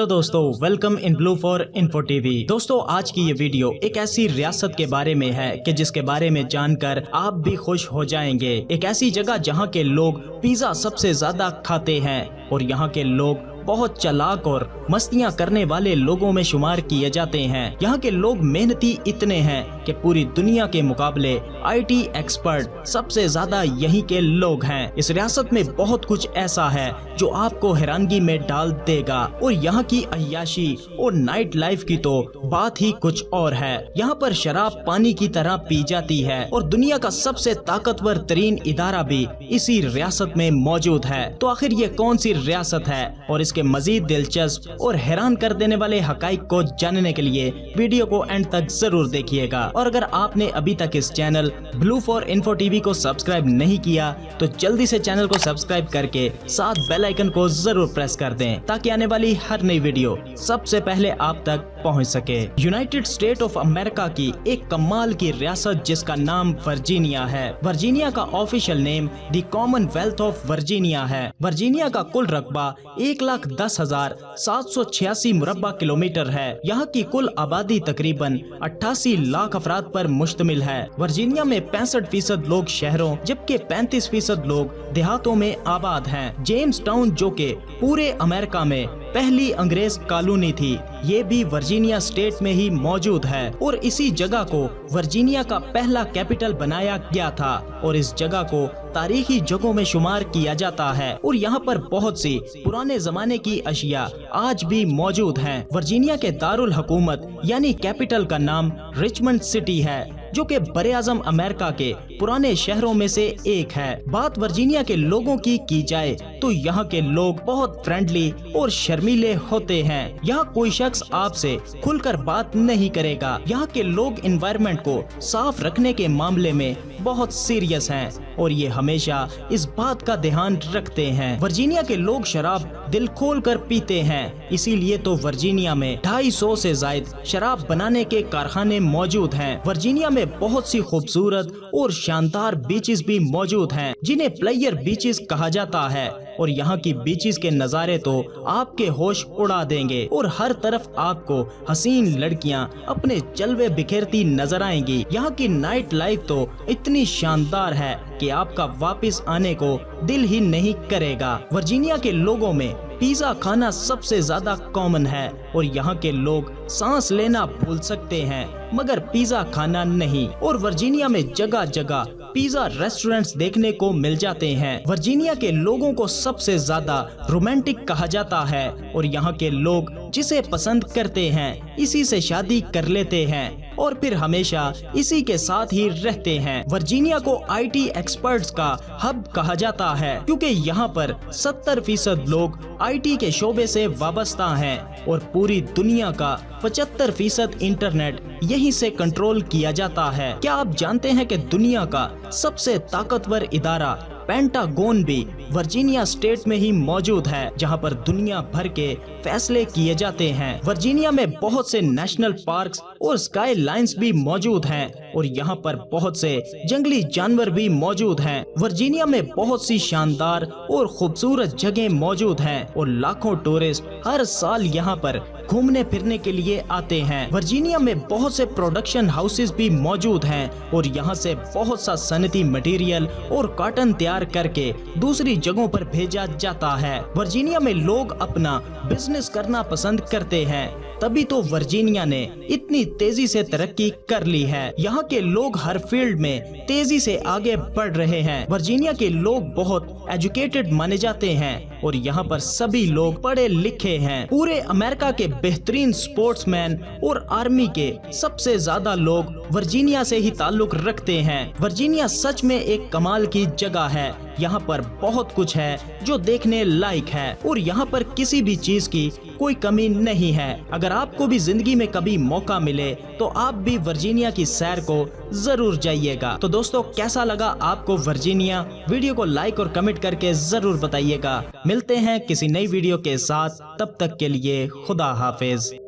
Hello दोस्तों, welcome in blue for info TV. दोस्तों, आज की ये वीडियो एक ऐसी रियासत के बारे में है कि जिसके बारे में जानकर आप भी खुश हो जाएंगे। एक ऐसी जगह जहां के लोग पिज्जा सबसे ज्यादा खाते हैं और यहां के लोग बहुत चालाक और मस्तियां करने वाले लोगों में शुमार किए जाते हैं। यहाँ के लोग मेहनती इतने हैं कि पूरी दुनिया के मुकाबले आईटी एक्सपर्ट सबसे ज्यादा यहीं के लोग हैं। इस रियासत में बहुत कुछ ऐसा है जो आपको हैरानगी में डाल देगा और यहाँ की अय्याशी और नाइट लाइफ की तो बात ही कुछ और है। यहाँ पर शराब पानी की तरह पी जाती है और दुनिया का सबसे ताकतवर तरीन इदारा भी इसी रियासत में मौजूद है। तो आखिर ये कौन सी रियासत है और इसके मजीद दिलचस्प और हैरान कर देने वाले हकाइक को जानने के लिए वीडियो को एंड तक जरूर देखिएगा। और अगर आपने अभी तक इस channel blue for info TV को सब्सक्राइब नहीं किया तो जल्दी से चैनल को सब्सक्राइब करके साथ बेल आइकन को जरूर प्रेस कर दें ताकि आने वाली हर नई वीडियो सबसे पहले आप तक पहुंच सके। यूनाइटेड स्टेट ऑफ अमेरिका की एक कमाल की रियासत जिसका नाम वर्जीनिया है। वर्जीनिया का official name the Commonwealth of Virginia है। वर्जीनिया का कुल रकबा 1,10,786 मुरब्बा किलोमीटर है। यहाँ की कुल आबादी तकरीबन 88 लाख अफराद पर मुश्तमिल है। वर्जीनिया में 65% लोग शहरों जबकि 35% लोग देहातों में आबाद हैं। जेम्स टाउन जो के पूरे अमेरिका में पहली अंग्रेज कॉलोनी थी, ये भी वर्जीनिया स्टेट में ही मौजूद है और इसी जगह को वर्जीनिया का पहला कैपिटल बनाया गया था और इस जगह को तारीखी जगहों में शुमार किया जाता है और यहाँ पर बहुत सी पुराने जमाने की अशिया आज भी मौजूद हैं। वर्जीनिया के दारुल हुकूमत यानी कैपिटल का नाम रिचमंड सिटी है जो कि बरे आजम अमेरिका के पुराने शहरों में से एक है। बात वर्जीनिया के लोगों की जाए तो यहाँ के लोग बहुत फ्रेंडली और शर्मीले होते हैं। यहाँ कोई शख्स आपसे खुलकर बात नहीं करेगा। यहाँ के लोग एनवायरनमेंट को साफ रखने के मामले में बहुत सीरियस हैं और ये हमेशा इस बात का ध्यान रखते हैं। वर्जीनिया के लोग शराब दिल खोल कर पीते हैं, इसीलिए तो वर्जीनिया में 250 से ज्यादा शराब बनाने के कारखाने मौजूद हैं। वर्जीनिया में बहुत सी खूबसूरत और शानदार बीचेस भी मौजूद हैं जिन्हें प्लेयर बीचेस कहा जाता है और यहाँ की बीचेस के नज़ारे तो आपके होश उड़ा देंगे और हर तरफ आपको हसीन लड़कियाँ अपने जलवे बिखेरती नजर आएंगी। यहाँ की नाइट लाइफ तो इतनी शानदार है कि आपका वापस आने को दिल ही नहीं करेगा। वर्जीनिया के लोगों में पिज्जा खाना सबसे ज्यादा कॉमन है और यहाँ के लोग सांस लेना भूल सकते हैं मगर पिज्जा खाना नहीं। और वर्जीनिया में जगह जगह पिज्जा रेस्टोरेंट्स देखने को मिल जाते हैं। वर्जीनिया के लोगों को सबसे ज्यादा रोमांटिक कहा जाता है और यहाँ के लोग जिसे पसंद करते हैं इसी से शादी कर लेते हैं और फिर हमेशा इसी के साथ ही रहते हैं। वर्जीनिया को आईटी एक्सपर्ट्स का हब कहा जाता है क्योंकि यहाँ पर 70% लोग आईटी के शोबे से वाबस्ता हैं और पूरी दुनिया का 75% इंटरनेट यहीं से कंट्रोल किया जाता है। क्या आप जानते हैं कि दुनिया का सबसे ताकतवर इदारा पेंटागन भी वर्जीनिया स्टेट में ही मौजूद है जहां पर दुनिया भर के फैसले किए जाते हैं। वर्जीनिया में बहुत से नेशनल पार्क्स और स्काई लाइन्स भी मौजूद हैं और यहाँ पर बहुत से जंगली जानवर भी मौजूद हैं। वर्जीनिया में बहुत सी शानदार और खूबसूरत जगह मौजूद हैं और लाखों टूरिस्ट हर साल यहाँ पर घूमने फिरने के लिए आते हैं। वर्जीनिया में बहुत से प्रोडक्शन हाउसेस भी मौजूद हैं और यहाँ से बहुत सा सनती मटेरियल और कॉटन तैयार करके दूसरी जगहों पर भेजा जाता है। वर्जीनिया में लोग अपना बिजनेस करना पसंद करते हैं, तभी तो वर्जीनिया ने इतनी तेजी से तरक्की कर ली है। यहाँ के लोग हर फील्ड में तेजी से आगे बढ़ रहे हैं। वर्जीनिया के लोग बहुत एजुकेटेड माने जाते हैं और यहाँ पर सभी लोग पढ़े लिखे हैं। पूरे अमेरिका के बेहतरीन स्पोर्ट्समैन और आर्मी के सबसे ज्यादा लोग वर्जीनिया से ही ताल्लुक रखते हैं। वर्जीनिया सच में एक कमाल की जगह है। यहाँ पर बहुत कुछ है जो देखने लायक है और यहाँ पर किसी भी चीज की कोई कमी नहीं है। अगर आपको भी जिंदगी में कभी मौका मिले तो आप भी वर्जीनिया की सैर को जरूर जाइएगा। तो दोस्तों, कैसा लगा आपको वर्जीनिया? वीडियो को लाइक और कमेंट करके जरूर बताइएगा। मिलते हैं किसी नई वीडियो के साथ, तब तक के लिए खुदा हाफिज।